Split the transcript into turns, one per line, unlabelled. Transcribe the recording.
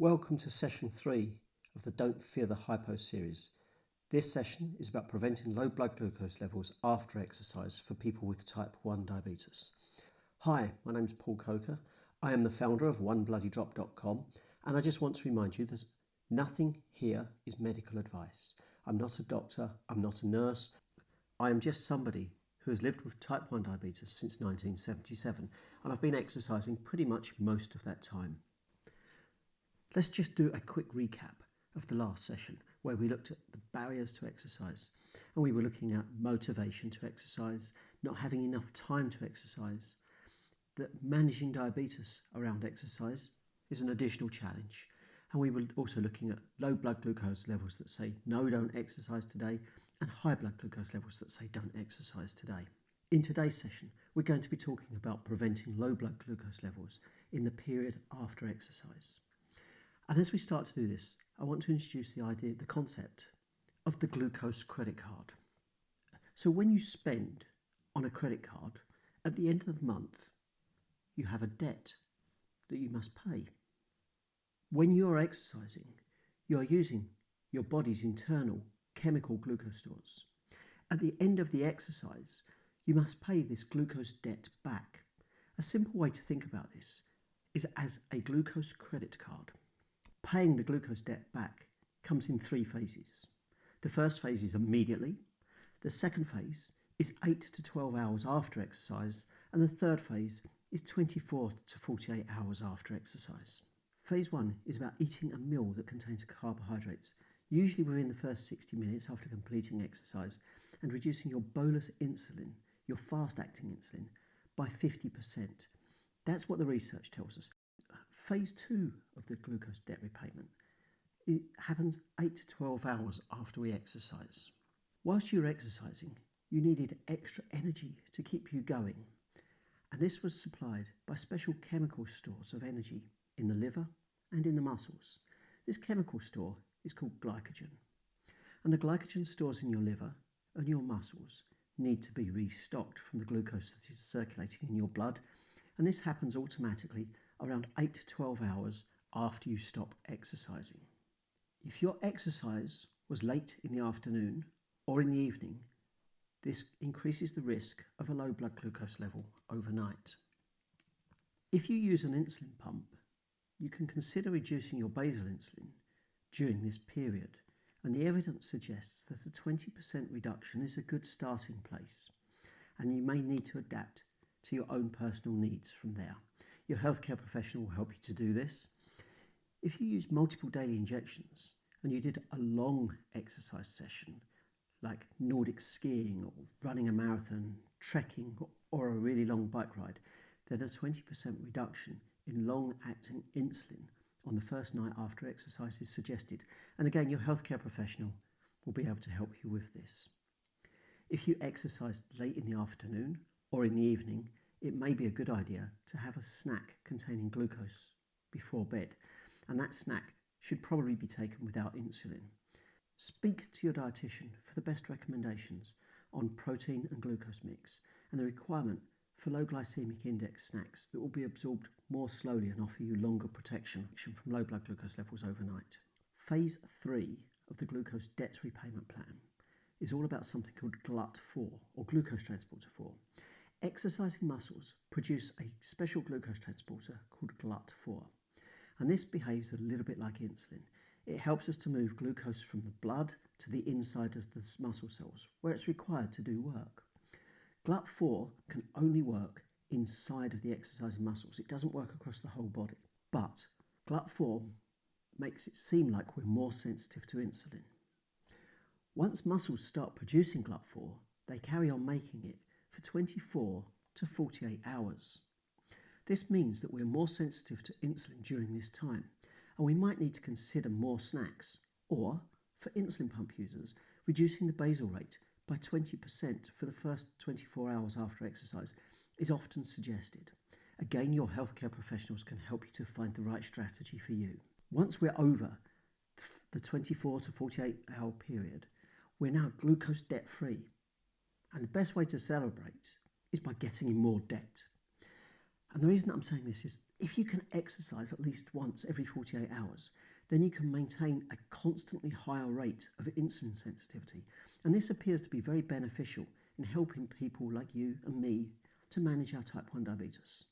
Welcome to session 3 of the Don't Fear the Hypo series. This session is about preventing low blood glucose levels after exercise for people with type 1 diabetes. Hi, my name is Paul Coker. I am the founder of onebloodydrop.com, and I just want to remind you that nothing here is medical advice. I'm not a doctor, I'm not a nurse. I am just somebody who has lived with type 1 diabetes since 1977, and I've been exercising pretty much most of that time. Let's just do a quick recap of the last session where we looked at the barriers to exercise, and we were looking at motivation to exercise, not having enough time to exercise, that managing diabetes around exercise is an additional challenge, and we were also looking at low blood glucose levels that say no, don't exercise today, and high blood glucose levels that say don't exercise today. In today's session, we're going to be talking about preventing low blood glucose levels in the period after exercise. And as we start to do this, I want to introduce the concept of the glucose credit card. So when you spend on a credit card, at the end of the month, you have a debt that you must pay. When you are exercising, you are using your body's internal chemical glucose stores. At the end of the exercise, you must pay this glucose debt back. A simple way to think about this is as a glucose credit card. Paying the glucose debt back comes in 3 phases. The first phase is immediately, the second phase is 8 to 12 hours after exercise, and the third phase is 24 to 48 hours after exercise. Phase 1 is about eating a meal that contains carbohydrates, usually within the first 60 minutes after completing exercise, and reducing your bolus insulin, your fast-acting insulin, by 50%. That's what the research tells us. Phase 2 of the glucose debt repayment, it happens 8 to 12 hours after we exercise. Whilst you were exercising, you needed extra energy to keep you going, and this was supplied by special chemical stores of energy in the liver and in the muscles. This chemical store is called glycogen, and the glycogen stores in your liver and your muscles need to be restocked from the glucose that is circulating in your blood, and this happens automatically around 8 to 12 hours after you stop exercising. If your exercise was late in the afternoon or in the evening, this increases the risk of a low blood glucose level overnight. If you use an insulin pump, you can consider reducing your basal insulin during this period, and the evidence suggests that a 20% reduction is a good starting place, and you may need to adapt to your own personal needs from there. Your healthcare professional will help you to do this. If you use multiple daily injections and you did a long exercise session, like Nordic skiing or running a marathon, trekking, or a really long bike ride, then a 20% reduction in long-acting insulin on the first night after exercise is suggested. And again, your healthcare professional will be able to help you with this. If you exercised late in the afternoon or in the evening, it may be a good idea to have a snack containing glucose before bed, and that snack should probably be taken without insulin. Speak to your dietitian for the best recommendations on protein and glucose mix and the requirement for low glycemic index snacks that will be absorbed more slowly and offer you longer protection from low blood glucose levels overnight. Phase 3 of the glucose debt repayment plan is all about something called GLUT4 or glucose transporter 4. Exercising muscles produce a special glucose transporter called GLUT4, and this behaves a little bit like insulin. It helps us to move glucose from the blood to the inside of the muscle cells, where it's required to do work. GLUT4 can only work inside of the exercising muscles. It doesn't work across the whole body, but GLUT4 makes it seem like we're more sensitive to insulin. Once muscles start producing GLUT4, they carry on making it for 24 to 48 hours. This means that we're more sensitive to insulin during this time, and we might need to consider more snacks, or, for insulin pump users, reducing the basal rate by 20% for the first 24 hours after exercise is often suggested. Again, your healthcare professionals can help you to find the right strategy for you. Once we're over the 24 to 48 hour period, we're now glucose debt free. And the best way to celebrate is by getting in more debt. And the reason I'm saying this is If you can exercise at least once every 48 hours, then you can maintain a constantly higher rate of insulin sensitivity. And this appears to be very beneficial in helping people like you and me to manage our type 1 diabetes.